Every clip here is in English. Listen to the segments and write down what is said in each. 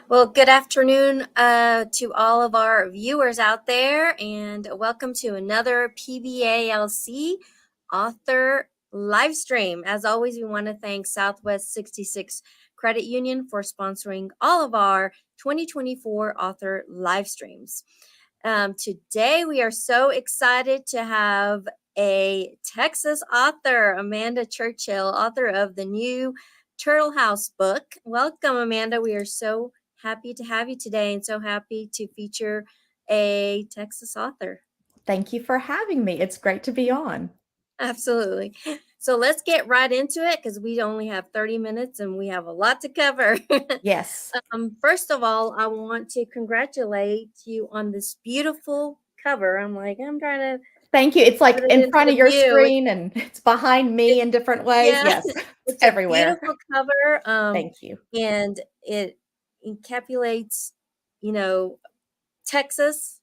Well, good afternoon to all of our viewers out there, and welcome to another PBALC author live stream. As always, we want to thank Southwest 66 Credit Union for sponsoring all of our 2024 author live streams. Today, we are so excited to have a Texas author, Amanda Churchill, author of the new Turtle House book. Welcome, Amanda. We are so happy to have you today and so happy to feature a Texas author. Thank you for having me. It's great to be on. Absolutely. So let's get right into it because we only have 30 minutes and we have a lot to cover. Yes. First of all, I want to congratulate you on this beautiful cover. I'm trying to Thank you. It's put like it in into front the of your view. screen and it's behind me in different ways. Yeah, Yes, it's it's a everywhere. beautiful cover. Thank you. And it encapsulates, you know, Texas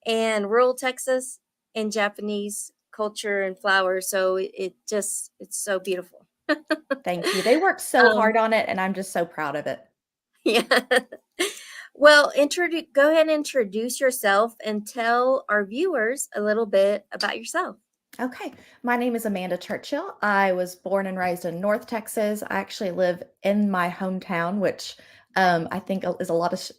and rural Texas and Japanese culture and flowers. So it's so beautiful. Thank you. They worked so um, hard on it, and I'm just so proud of it. yeah. Well, go ahead and introduce yourself and tell our viewers a little bit about yourself. Okay. My name is Amanda Churchill. I was born and raised in North Texas. I actually live in my hometown, which I think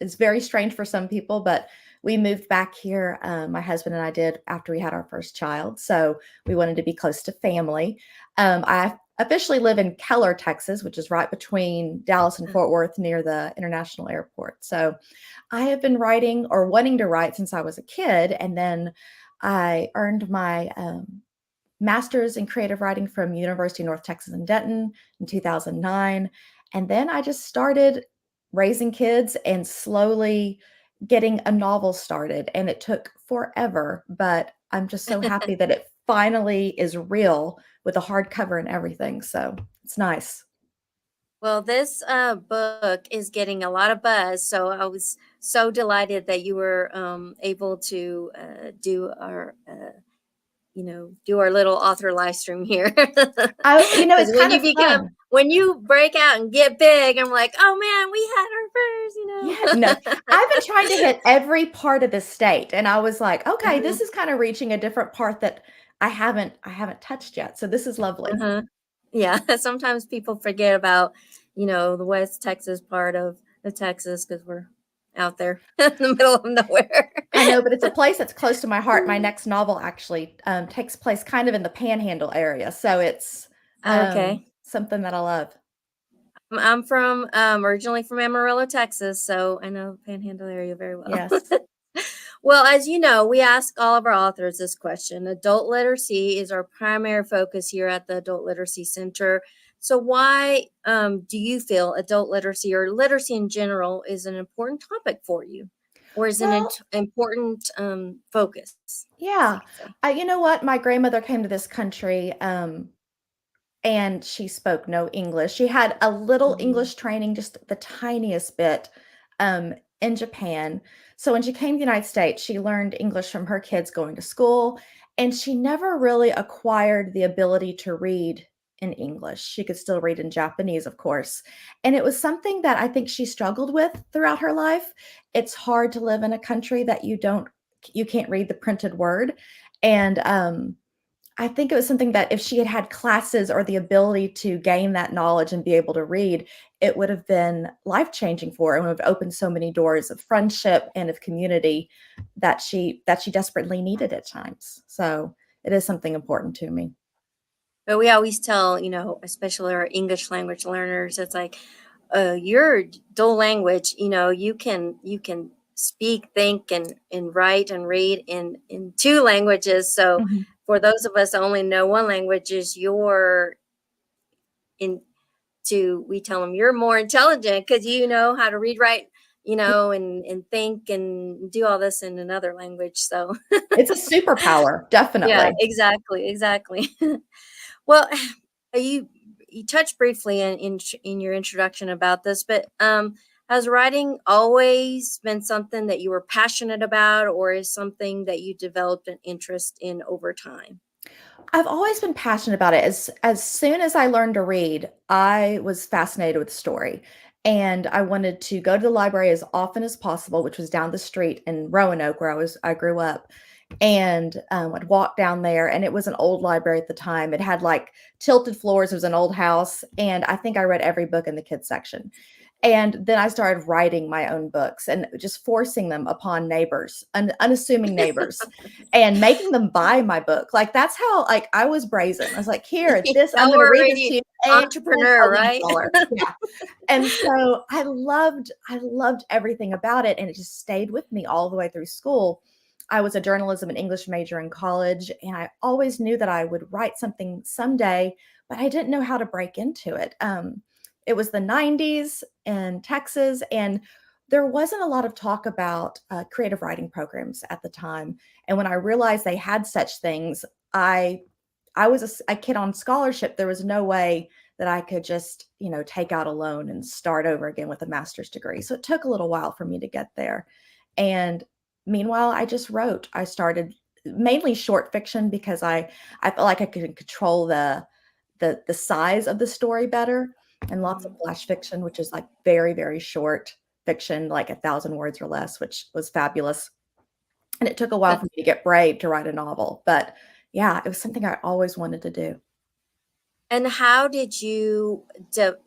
is very strange for some people, but we moved back here. My husband and I did after we had our first child. So we wanted to be close to family. I officially live in Keller, Texas, which is right between Dallas and Fort Worth near the international airport. So I have been writing or wanting to write since I was a kid. And then I earned my master's in creative writing from University of North Texas in Denton in 2009. And then I just started raising kids and slowly getting a novel started. And it took forever, but I'm just so happy that it finally is real with a hardcover and everything. So it's nice. Well, this book is getting a lot of buzz, so I was so delighted that you were able to do our little author live stream here. Because It's kind of fun. when you break out and get big, I'm like, oh man, we had Yeah, our no, first. I've been trying to hit every part of the state, and I was like, okay, Uh-huh, this is kind of reaching a different part that I haven't touched yet. So this is lovely. uh-huh. Yeah, sometimes people forget about, the West Texas part of Texas because we're out there in the middle of nowhere. I know, but it's a place that's close to my heart. My next novel actually takes place kind of in the Panhandle area, so it's Okay. something that I love. I'm from originally from Amarillo, Texas, so I know Panhandle area very well. Yes. Well, as you know, we ask all of our authors this question. Adult literacy is our primary focus here at the Adult Literacy Center. So, why do you feel adult literacy or literacy in general is an important topic for you, or is an Well, important focus? As you yeah. could say. You know what? My grandmother came to this country, and she spoke no English. She had a little Mhm. English training, just the tiniest bit, in Japan. So when she came to the United States, she learned English from her kids going to school, and she never really acquired the ability to read in English. She could still read in Japanese, of course. And it was something that I think she struggled with throughout her life. It's hard to live in a country that you can't read the printed word. And I think it was something that if she had had classes or the ability to gain that knowledge and be able to read, it would have been life-changing for her and would have opened so many doors of friendship and of community that she desperately needed at times. So it is something important to me. But we always tell, especially our English language learners, it's like, your dual language, you can speak, think, and write and read in two languages. So Mhm. for those of us that only know one language, is your in to we tell them you're more intelligent because you know how to read, write, and think and do all this in another language. So It's a superpower, yeah, definitely. exactly. Well, you touched briefly in your introduction about this, but has writing always been something that you were passionate about, or is something that you developed an interest in over time? I've always been passionate about it. As soon as I learned to read, I was fascinated with story. and I wanted to go to the library as often as possible, which was down the street in Roanoke, where I grew up. And I'd walk down there, and it was an old library at the time. It had like tilted floors. It was an old house, and I think I read every book in the kids section. And then I started writing my own books and just forcing them upon neighbors, unassuming neighbors, and making them buy my book. Like, that's how, like, I was brazen. I was like, "Here, this I'm Y'all gonna were read this to already you, and entrepreneur, I'll leave right? $1." Yeah. And so I loved everything about it, and it just stayed with me all the way through school. I was a journalism and English major in college, and I always knew that I would write something someday, but I didn't know how to break into it. It was the 90s in Texas, and there wasn't a lot of talk about creative writing programs at the time. And when I realized they had such things, I I was a kid on scholarship. There was no way that I could just, take out a loan and start over again with a master's degree. So it took a little while for me to get there. And meanwhile, I just wrote. I started mainly short fiction because I felt like I could control the size of the story better, and lots of Mhm. flash fiction, which is like very, very short fiction, like 1,000 words or less, which was fabulous. And it took a while for That's me to get brave to write a novel, but yeah, it was something I always wanted to do. And how did you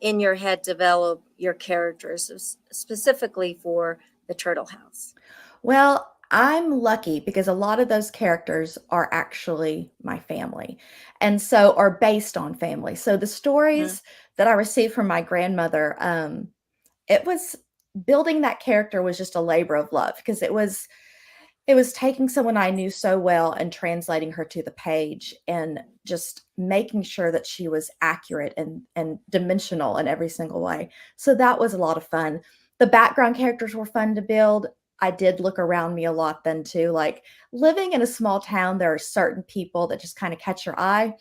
in your head develop your characters specifically for the Turtle House? Well, I'm lucky because a lot of those characters are actually my family, and so are based on family. So the Mhm, stories that I received from my grandmother, it was building that character was just a labor of love because it was taking someone I knew so well and translating her to the page and just making sure that she was accurate and dimensional in every single way. So that was a lot of fun. The background characters were fun to build. I did look around me a lot then too. Like, living in a small town, there are certain people that just kind of catch your eye,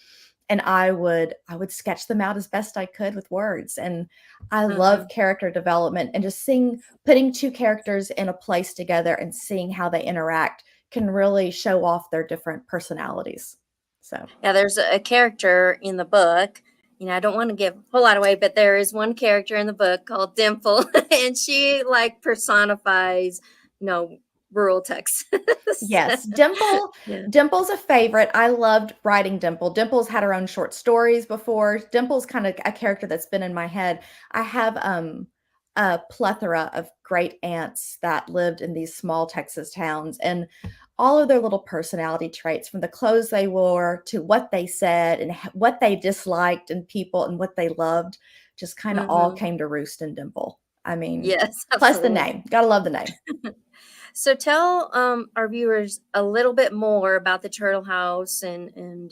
and I would sketch them out as best I could with words. And I love mhm. character development, and just seeing putting two characters in a place together and seeing how they interact can really show off their different personalities. So, Yeah, there's a character in the book. I don't want to give a whole lot away, but there is one character in the book called Dimple, and she like personifies, you know, rural Texas. yes, Dimple Yeah. Dimple's a favorite. I loved writing Dimple. Dimple's had her own short stories before. Dimple's kind of a character that's been in my head. I have a plethora of great aunts that lived in these small Texas towns, and all of their little personality traits, from the clothes they wore to what they said and what they disliked in people and what they loved, just kind of all Hmm. came to roost in Dimple. I mean, Yes, plus the absolutely. name. Gotta love the name. So tell our viewers a little bit more about the Turtle House, and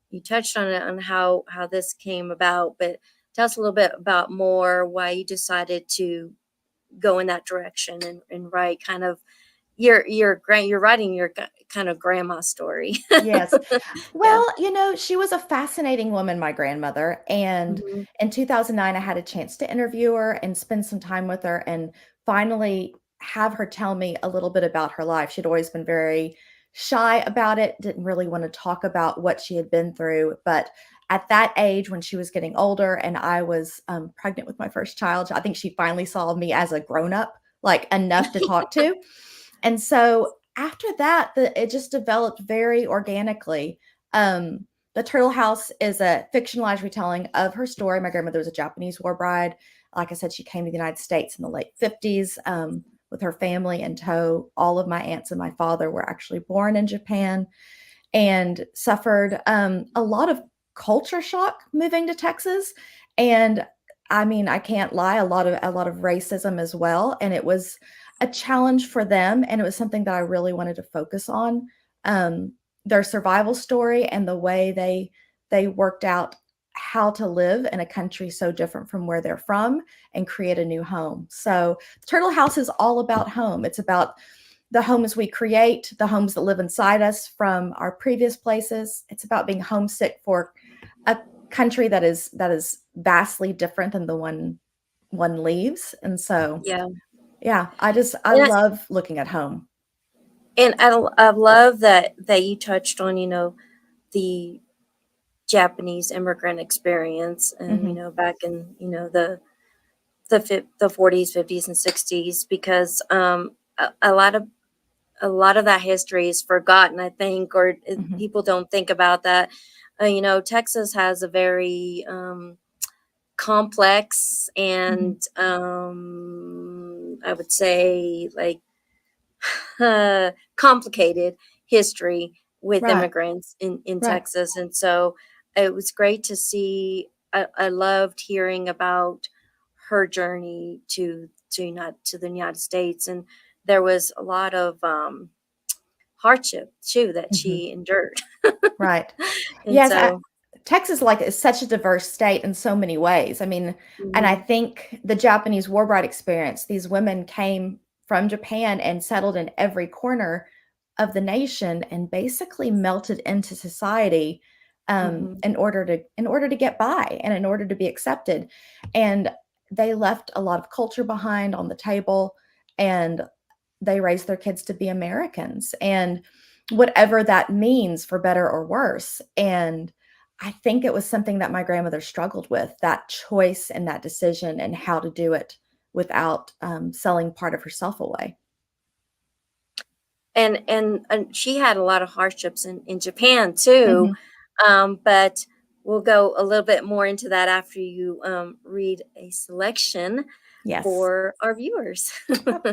you touched on it on how this came about, but tell us a little bit about more why you decided to go in that direction and write kind of you're writing your kind of grandma story. Yes. Yeah. Well, she was a fascinating woman, my grandmother. And Hmm. in 2009, I had a chance to interview her and spend some time with her and finally have her tell me a little bit about her life. She'd always been very shy about it, didn't really want to talk about what she had been through. But at that age, when she was getting older and I was pregnant with my first child, I think she finally saw me as a grown up, like enough to talk to. And so after that, it just developed very organically. Um, the Turtle House is a fictionalized retelling of her story. My grandmother was a Japanese war bride. Like I said, she came to the United States in the late 50s with her family in tow. All of my aunts and my father were actually born in Japan and suffered a lot of culture shock moving to Texas. And I mean, I can't lie, a lot of racism as well. And it was a challenge for them, and it was something that I really wanted to focus on. Um, their survival story and the way they worked out how to live in a country so different from where they're from and create a new home. So Turtle House is all about home. It's about the homes we create, the homes that live inside us from our previous places. It's about being homesick for a country that is vastly different than the one leaves. And so, Yeah. yeah, I And love looking at home. I love that you touched on, the Japanese immigrant experience, and Mhm. back in, the the 40s, 50s, and 60s, because a lot of that history is forgotten, I think, or Mhm, people don't think about that. Texas has a very complex mhm. and I would say like complicated history with Right, immigrants in right. Texas. And so it was great to see. I loved hearing about her journey to the United States. And there was a lot of hardship too that Mhm. she endured. Right. And Yes, so, Texas, like, is such a diverse state in so many ways. I mean, and I mhm, think the Japanese War Bride experience, these women came from Japan and settled in every corner of the nation and basically melted into society, mhm. in order to get by and in order to be accepted. And they left a lot of culture behind on the table, and they raise their kids to be Americans and whatever that means for better or worse. And I think it was something that my grandmother struggled with, that choice and that decision and how to do it without selling part of herself away. And she had a lot of hardships in Japan too. Hmm. But we'll go a little bit more into that after you read a selection Yes, for our viewers.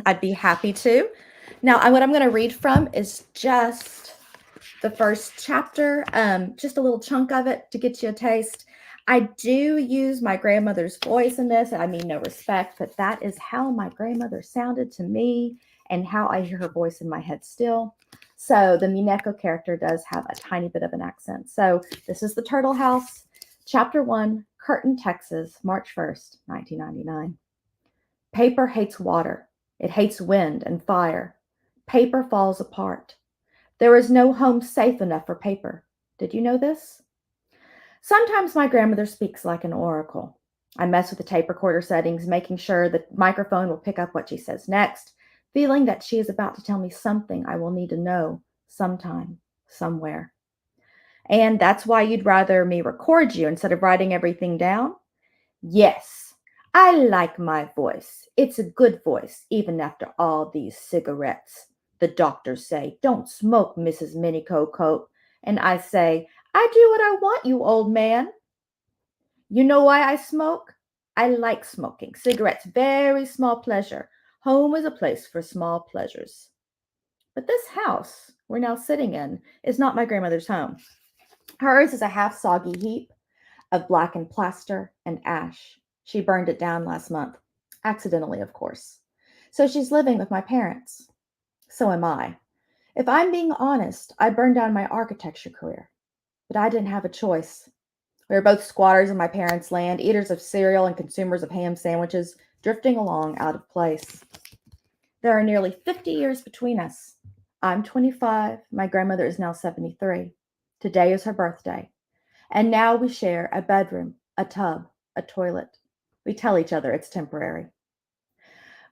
I'd be happy to. Now, what I'm going to read from is just the first chapter, just a little chunk of it to get you a taste. I do use my grandmother's voice in this. I mean, no respect, but that is how my grandmother sounded to me and how I hear her voice in my head still. So the Mineko character does have a tiny bit of an accent. So this is The Turtle House, Chapter 1, Curtin, Texas, March 1st, 1999. Paper hates water. It hates wind and fire. Paper falls apart. There is no home safe enough for paper. Did you know this? Sometimes my grandmother speaks like an oracle. I mess with the tape recorder settings, making sure the microphone will pick up what she says next, feeling that she is about to tell me something I will need to know sometime, somewhere. And that's why you'd rather me record you instead of writing everything down? Yes, I like my voice. It's a good voice, even after all these cigarettes. The doctors say, don't smoke, Mrs. Minicoat. And I say, I do what I want, you old man. You know why I smoke? I like smoking. Cigarettes, very small pleasure. Home is a place for small pleasures. But this house we're now sitting in is not my grandmother's home. Hers is a half soggy heap of blackened plaster and ash. She burned it down last month. Accidentally, of course. So she's living with my parents. So am I. If I'm being honest, I burned down my architecture career. But I didn't have a choice. We were both squatters in my parents' land, eaters of cereal and consumers of ham sandwiches, drifting along out of place. There are nearly 50 years between us. I'm 25. My grandmother is now 73. Today is her birthday. And now we share a bedroom, a tub, a toilet. We tell each other it's temporary.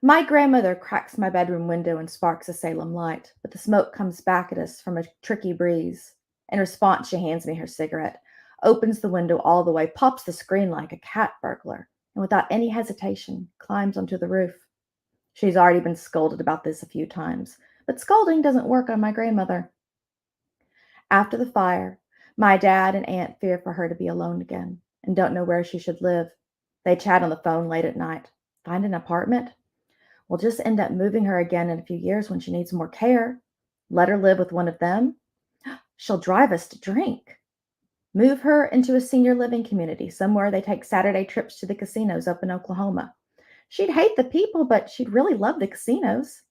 My grandmother cracks my bedroom window and sparks a Salem light, but the smoke comes back at us from a tricky breeze. In response, she hands me her cigarette, opens the window all the way, pops the screen like a cat burglar, and without any hesitation, climbs onto the roof. She's already been scolded about this a few times, but scolding doesn't work on my grandmother. After the fire, my dad and aunt fear for her to be alone again and don't know where she should live. They chat on the phone late at night. Find an apartment? We'll just end up moving her again in a few years when she needs more care. Let her live with one of them. She'll drive us to drink. Move her into a senior living community, somewhere they take Saturday trips to the casinos up in Oklahoma. She'd hate the people, but she'd really love the casinos.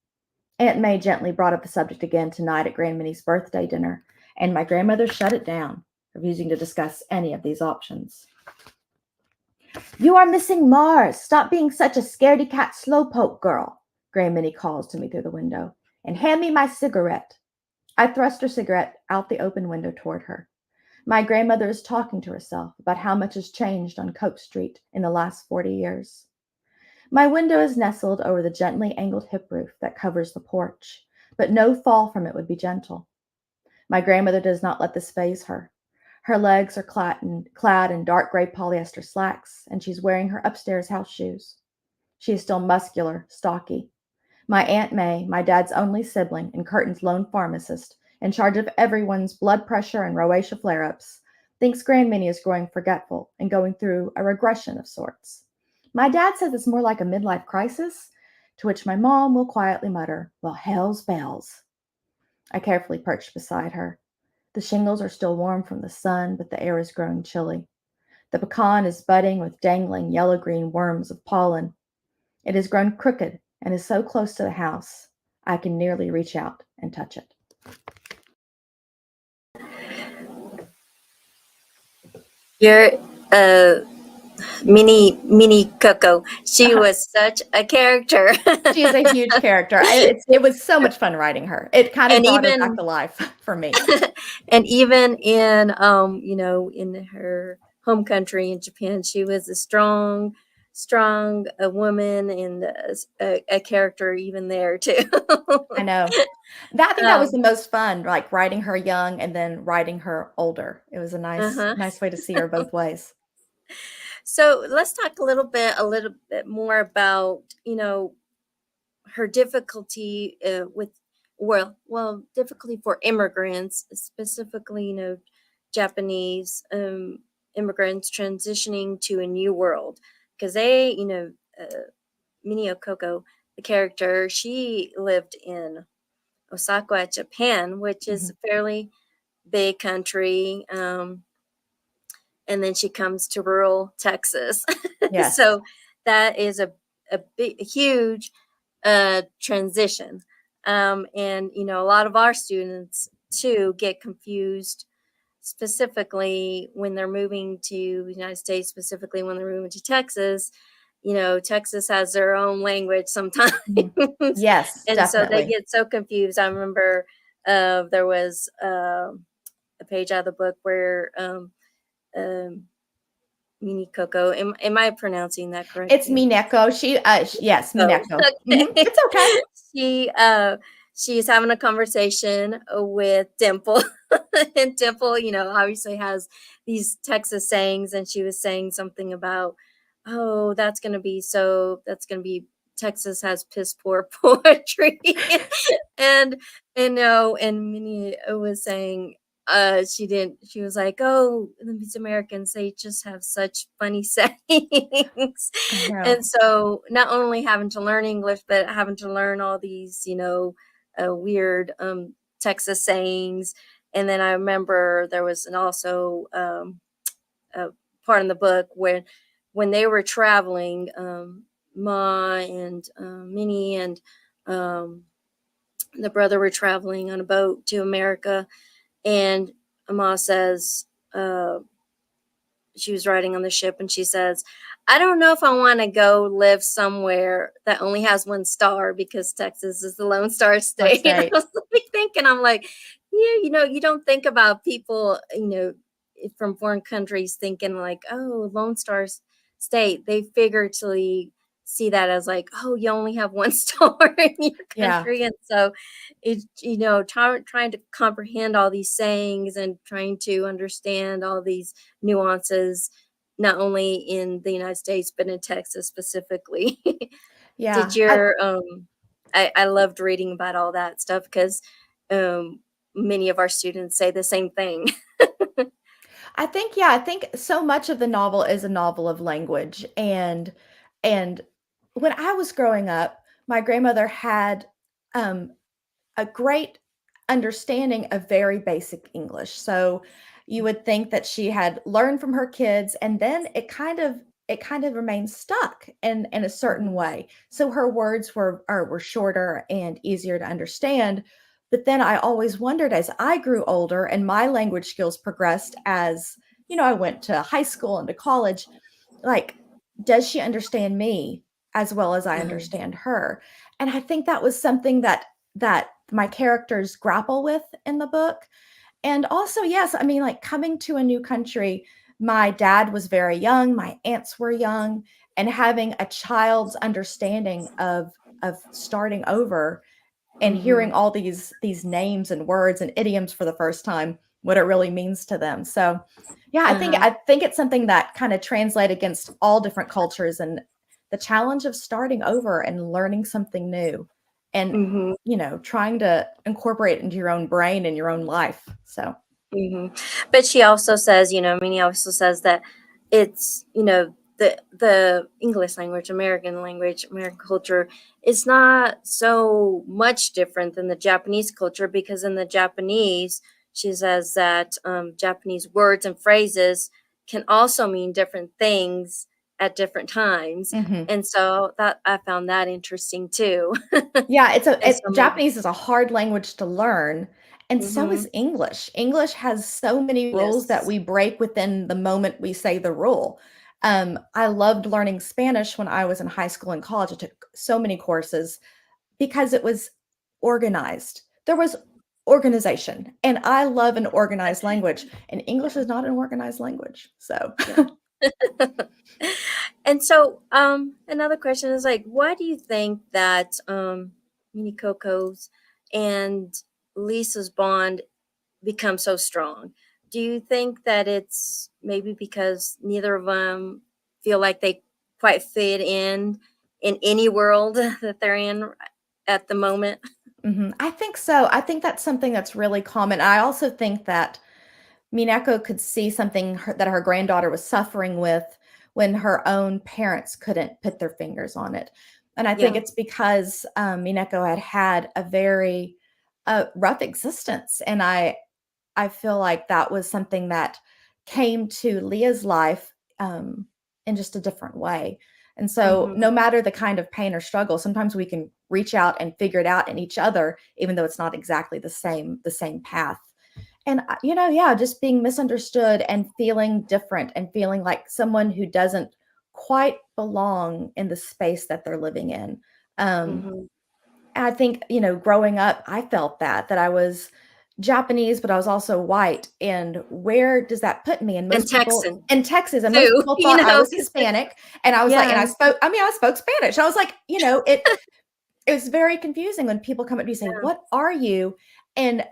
Aunt May gently brought up the subject again tonight at Grandminnie's birthday dinner, and my grandmother shut it down, refusing to discuss any of these options. You are missing Mars. Stop being such a scaredy cat slowpoke girl, Grandminnie calls to me through the window, and hand me my cigarette. I thrust her cigarette out the open window toward her. My grandmother is talking to herself about how much has changed on Coke Street in the last 40 years. My window is nestled over the gently angled hip roof that covers the porch, but no fall from it would be gentle. My grandmother does not let this faze her. Her legs are clad in dark gray polyester slacks, and she's wearing her upstairs house shoes. She is still muscular, stocky. My Aunt May, my dad's only sibling and Curtin's lone pharmacist, in charge of everyone's blood pressure and rosacea flare ups, thinks Grand Minnie is growing forgetful and going through a regression of sorts. My dad says it's more like a midlife crisis, to which my mom will quietly mutter, "Well, hell's bells." I carefully perched beside her. The shingles are still warm from the sun, but the air is growing chilly. The pecan is budding with dangling yellow green worms of pollen. It has grown crooked and is so close to the house, I can nearly reach out and touch it. You're mini Coco. She was such a character. She is a huge character. It was so much fun writing her. It kind of And brought her back even to life for me. and even in in her home country in Japan, she was a strong a woman and a character even there too. I know. I think that was um, the most fun, like writing her young and then writing her older. It was a uh-huh. nice way to see her both ways. So let's talk a little bit more about her difficulty with difficulty for immigrants, specifically Japanese immigrants transitioning to a new world, because they Minio Coco, the character, she lived in Osaka, Japan, which is Mhm. a fairly big country, and then she comes to rural Texas. Yes. So that is a big, huge transition. And a lot of our students too get confused, specifically when they're moving to the United States, specifically when they're moving to Texas. Texas has their own language sometimes. Mhm. Yes, And so they definitely. get so confused. I remember there was a page out of the book where um, Mini Coco, am I pronouncing that It's correctly? Mineko. Yes, Oh, Mineko. okay. It's okay. She she's having a conversation with Dimple. And Dimple, obviously has these Texas sayings, and she was saying something about, oh, that's gonna be Texas has piss poor poetry. And no, and Minnie was saying she was like, oh, these Americans, they just have such funny sayings. I know. And so not only having to learn English, but having to learn all these, weird Texas sayings. And then I remember there was also a part in the book when they were traveling, Ma and Minnie and um, the brother were traveling on a boat to America, and Ma says, she was riding on the ship, and she says, I don't know if I want to go live somewhere that only has one star, because Texas is the Lone Star Our State. And I state. was like thinking, I'm like, yeah, you don't think about people, from foreign countries thinking like, oh, Lone Star State. They figuratively see that as like, oh, you only have one star in your Yeah. country. And so trying to comprehend all these sayings and trying to understand all these nuances, not only in the United States but in Texas specifically. Did Yeah. your I loved reading about all that stuff, because um many of our students say the same thing. I think so much of the novel is a novel of language, and when I was growing up, my grandmother had, um, a great understanding of very basic English. So you would think that she had learned from her kids, and then it kind of remained stuck in a certain Mhm. way. So her words were shorter and easier to understand. But then I always wondered, as I grew older and my language skills progressed, as I went to high school and to college, like, does she understand me as well as I Mhm. understand her? And I think that was something that my characters grapple with in the book. And also, yes, I mean, like, coming to a new country, my dad was very young, my aunts were young, and having a child's understanding of starting over and hearing Mhm. all these names and words and idioms for the first time, what it really means to them. So, yeah, Uh-huh. I think it's something that kind of translate against all different cultures, and the challenge of starting over and learning something new and, Mhm. trying to incorporate it into your own brain and your own life. So, But she also says, Minnie also says that it's, the English language, American language, American culture is not so much different than the Japanese culture, because in the Japanese, she says that Japanese words and phrases can also mean different things at different times. mhm. And so that I found that interesting too. Yeah, And so maybe, Japanese is a hard language to learn, and so hmm, is English. English has so many rules that yes, we break within the moment we say the rule. I loved learning Spanish when I was in high school and college. I took so many courses because it was organized. There was organization, and I love an organized language, and English yeah, is not an organized language. So, yeah. And so, another question is like, why do you think that Mini Coco's and Lisa's bond become so strong? Do you think that it's maybe because neither of them feel like they quite fit in any world that they're in at the moment? I think so. I think that's something that's really common. I also think that Mineko could see something that her granddaughter was suffering with when her own parents couldn't put their fingers on it. And I think Yeah. it's because Mineko had had a very rough existence. And I feel like that was something that came to Leah's life in just a different way. And so, Mm-hmm. no matter the kind of pain or struggle, sometimes we can reach out and figure it out in each other, even though it's not exactly the same path. And yeah, just being misunderstood and feeling different and feeling like someone who doesn't quite belong in the space that they're living in. Um, Mm-hmm. and I think, growing up, I felt that I was Japanese, but I was also white. And where does that put me? And And most people Texan in Texas, and most too, people thought I was 'cause Hispanic. And I was like, and yeah, I spoke Spanish. I was like, it was very confusing when people come up to me and say, yeah. "What are you?" And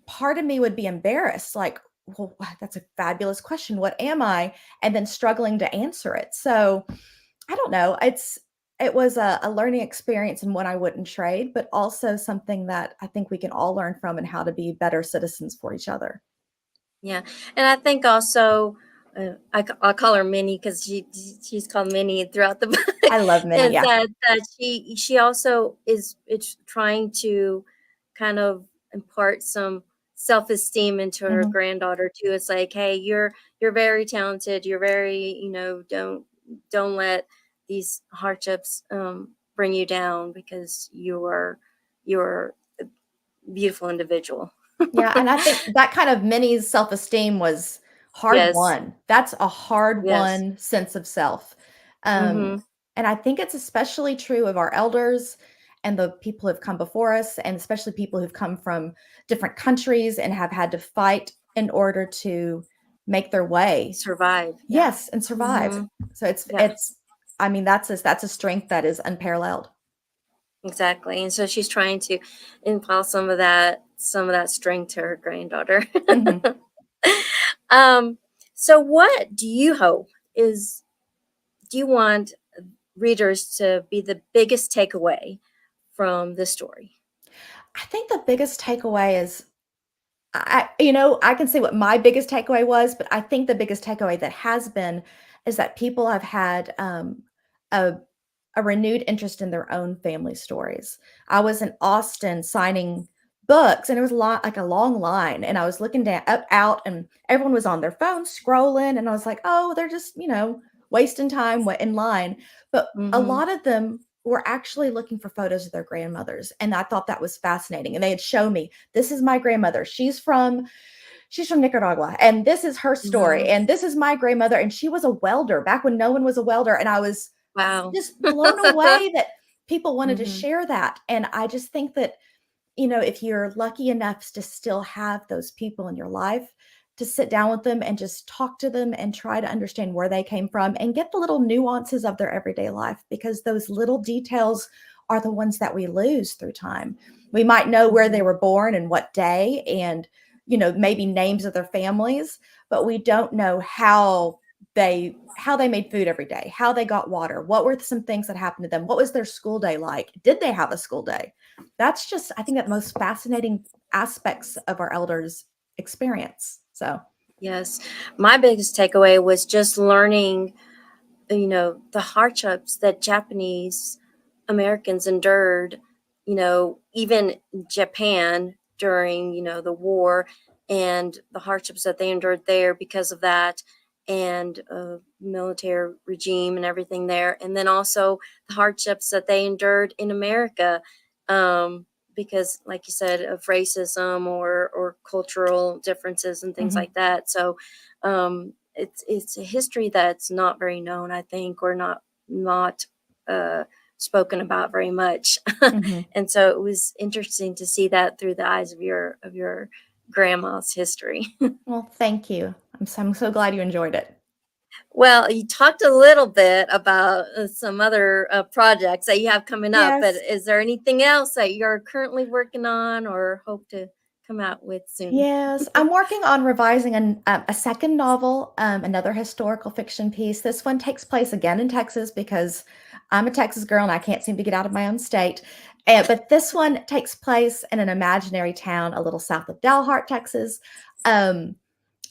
part of me would be embarrassed, like, well, wow, that's a fabulous question. What am I? And then struggling to answer it. So I don't know. It was a learning experience and one I wouldn't trade, but also something that I think we can all learn from and how to be better citizens for each other. Yeah, and I think also, I'll call her Minnie because she's called Minnie throughout the book, I love many. is Yeah. that she also is it's trying to kind of impart some self-esteem into her Mhm. granddaughter too. It's like, hey, you're very talented. You're very, don't let these hardships bring you down, because you're a beautiful individual. Yeah, and I think that kind of Minnie's self-esteem was hard Yes. won. That's a hard Yes. won sense of self. Um, Mhm. and I think it's especially true of our elders and the people who've come before us, and especially people who've come from different countries and have had to fight in order to make their way. Survive, yeah. Yes, and survive. Mhm. So it's Yes, I mean, that's a strength that is unparalleled. exactly, and so she's trying to impart some of that strength to her granddaughter. Mhm. Um, so what do you hope is do you want readers to be the biggest takeaway from the story? I think the biggest takeaway is I can say what my biggest takeaway was, but I think the biggest takeaway that has been is that people have had a a renewed interest in their own family stories. I was in Austin signing books, and it was a lot like a long line, and I was looking down up out, and everyone was on their phone scrolling, and I was like, oh, they're just wasting time in line. But a Mhm. lot of them were actually looking for photos of their grandmothers, and I thought that was fascinating. And they had shown me, this is my grandmother. She's from Nicaragua, and this is her story, Mhm. and this is my grandmother, and she was a welder back when no one was a welder, and I was Wow. just blown away that people wanted to Mhm. share that. And I just think that, if you're lucky enough to still have those people in your life, to sit down with them and just talk to them and try to understand where they came from and get the little nuances of their everyday life, because those little details are the ones that we lose through time. We might know where they Mhm. were born and what day and, maybe names of their families, but we don't know how how they made food every day, how they got water, what were some things that happened to them, what was their school day like, did they have a school day? That's just, I think, that most fascinating aspects of our elders' experience. So Yes. My biggest takeaway was just learning, the hardships that Japanese Americans endured, even Japan during, the war, and the hardships that they endured there because of that, and military regime and everything there. And then also the hardships that they endured in America, because, like you said, of racism or cultural differences and things like that. So it's a history that's not very known, I think, or not spoken about very much. And so it was interesting to see that through the eyes of your grandma's history. well, thank you. I'm so glad you enjoyed it. Well, you talked a little bit about some other projects that you have coming up, but Yes. is there anything else that you're currently working on or hope to come out with soon? Yes, I'm working on revising a second novel, another historical fiction piece. This one takes place again in Texas because I'm a Texas girl and I can't seem to get out of my own state. But this one takes place in an imaginary town a little south of Dalhart, Texas. Um,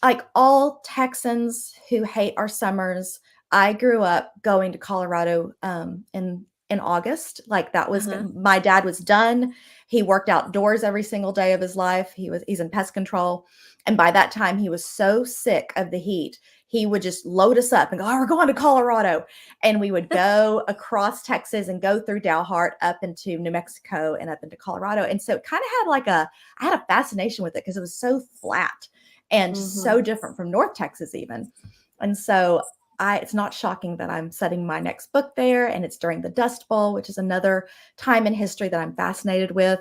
like all Texans who hate our summers, I grew up going to Colorado in August. Like that was my dad was done. He worked outdoors every single day of his life. He's in pest control, and by that time he was so sick of the heat. He would just load us up and go, "Oh, we're going to Colorado," and we would go across Texas and go through Dalhart up into New Mexico and up into Colorado. And so it kind of had I had a fascination with it because it was so flat and so different from North Texas even. And so it's not shocking that I'm setting my next book there, and it's during the Dust Bowl, which is another time in history that I'm fascinated with,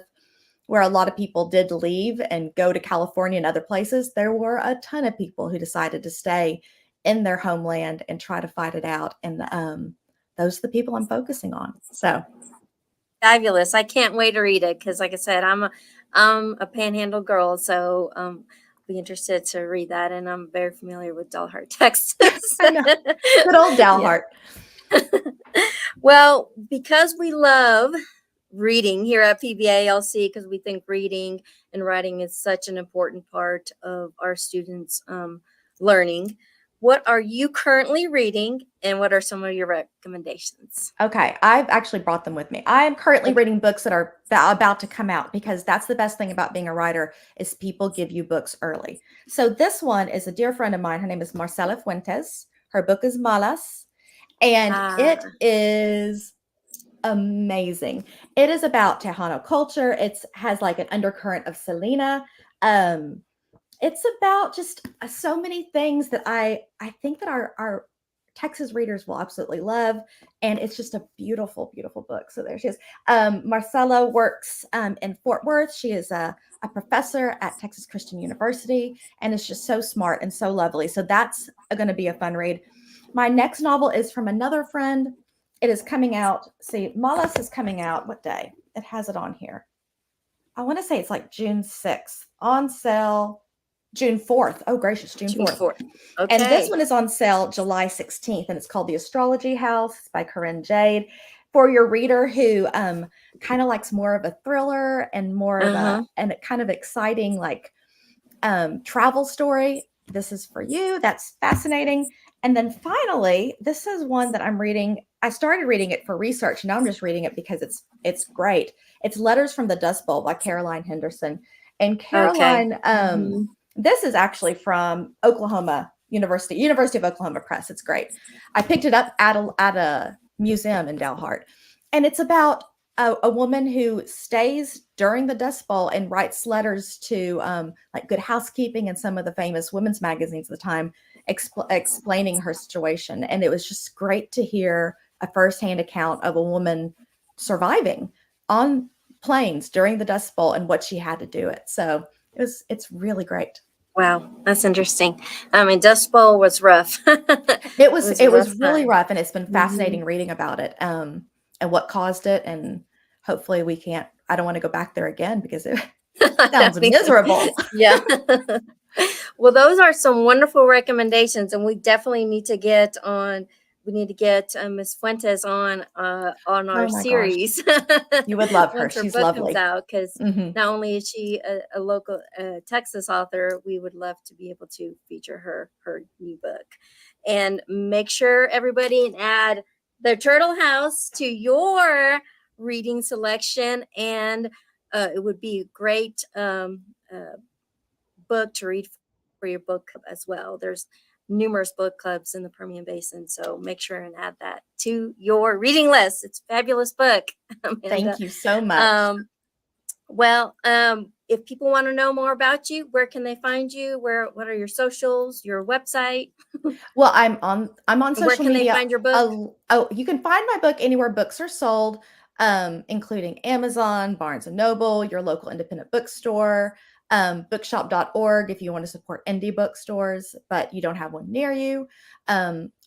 where a lot of people did leave and go to California and other places. There were a ton of people who decided to stay in their homeland and try to fight it out. And those are the people I'm focusing on. So Fabulous. I can't wait to read it because, like I said, I'm a Panhandle girl, so be interested to read that. And I'm very familiar with Dalhart, Texas. I know. Good old Dalhart. Well, because we love reading here at PBALC, because we think reading and writing is such an important part of our students' learning. What are you currently reading, and what are some of your recommendations? Okay, I've actually brought them with me. I am currently reading books that are about to come out because that's the best thing about being a writer is people give you books early. So this one is a dear friend of mine. Her name is Marcela Fuentes. Her book is Malas, and it is amazing. It is about Tejano culture. It has like an undercurrent of Selena. It's about just so many things that I think that our Texas readers will absolutely love. And it's just a beautiful, beautiful book. So there she is. Marcella works in Fort Worth. She is a professor at Texas Christian University and is just so smart and so lovely. So that's going to be a fun read. My next novel is from another friend. It is coming out. See, Malas is coming out. What day? It has it on here. I want to say it's like June 6th. On sale June 4th. Oh, gracious, June 4th. Okay. And this one is on sale July 16th, and it's called The Astrology House by Corinne Jade. For your reader who kind of likes more of a thriller and more of a kind of exciting like travel story, this is for you. That's fascinating. And then finally, this is one that I'm reading. I started reading it for research. Now I'm just reading it because it's great. It's Letters from the Dust Bowl by Caroline Henderson. And Caroline, this is actually from Oklahoma University of Oklahoma Press. It's great. I picked it up at a museum in Dalhart. And it's about a woman who stays during the Dust Bowl and writes letters to like Good Housekeeping and some of the famous women's magazines at the time, explaining her situation. And it was just great to hear a firsthand account of a woman surviving on planes during the Dust Bowl and what she had to do it. So it's really great. Wow, that's interesting. I mean, Dust Bowl was rough. It was really rough, and it's been fascinating reading about it and what caused it. And hopefully we can't. I don't want to go back there again because it sounds miserable. Yeah. Well, those are some wonderful recommendations, and we definitely need to get on. We need to get Miss Fuentes on our Oh my gosh. series You would love her. once her She's book comes lovely. out. Because Mhm. not only is she a local Texas author, we would love to be able to feature her new book. And make sure everybody add the Turtle House to your reading selection, and it would be a great book to read for your book club as well. There's numerous book clubs in the Permian Basin, so make sure and add that to your reading list. It's a fabulous book, Amanda. Thank you so much. Um, if people want to know more about you, where can they find you? What are your socials, your website, Well, I'm on and where social can they media. find your book? You can find my book anywhere books are sold, including Amazon, Barnes and Noble, your local independent bookstore, bookshop.org if you want to support indie bookstores, but you don't have one near you.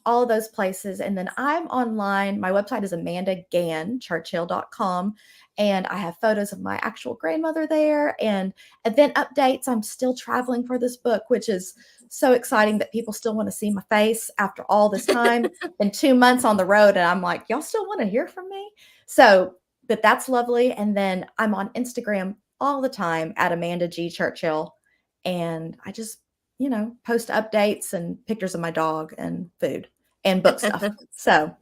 All of those places. And then I'm online. My website is amandaganchurchill.com. And I have photos of my actual grandmother there and event updates. I'm still traveling for this book, which is so exciting that people still want to see my face after all this time. Been 2 months on the road, and I'm like, y'all still want to hear from me? So, but that's lovely. And then I'm on Instagram all the time at Amanda G. Churchill. And I just, post updates and pictures of my dog and food and book stuff. So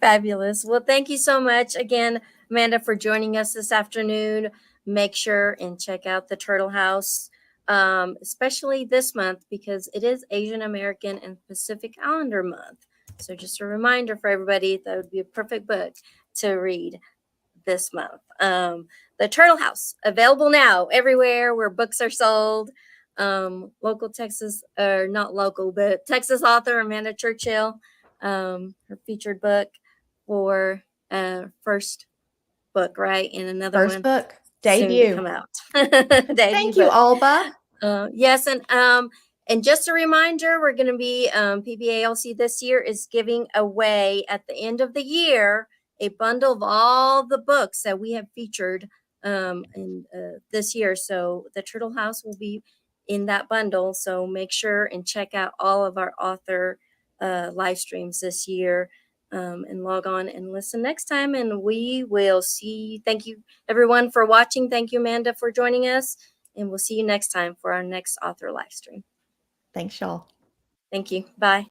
Fabulous. Well, thank you so much again, Amanda, for joining us this afternoon. Make sure and check out the Turtle House, especially this month because it is Asian American and Pacific Islander month. So, just a reminder for everybody that would be a perfect book to read this month. The Turtle House, available now everywhere where books are sold. Local Texas, or not local, but Texas author Amanda Churchill, her featured book for first book, right? And another first one book, soon to debut. come out. Debut Thank you, book. Alba. Yes, and just a reminder, we're going to be PBALC this year is giving away at the end of the year a bundle of all the books that we have featured in this year. So the Turtle House will be in that bundle. So make sure and check out all of our author live streams this year. And log on and listen next time. And we will see. Thank you, everyone, for watching. Thank you, Amanda, for joining us. And we'll see you next time for our next author live stream. Thanks, y'all. Thank you. Bye.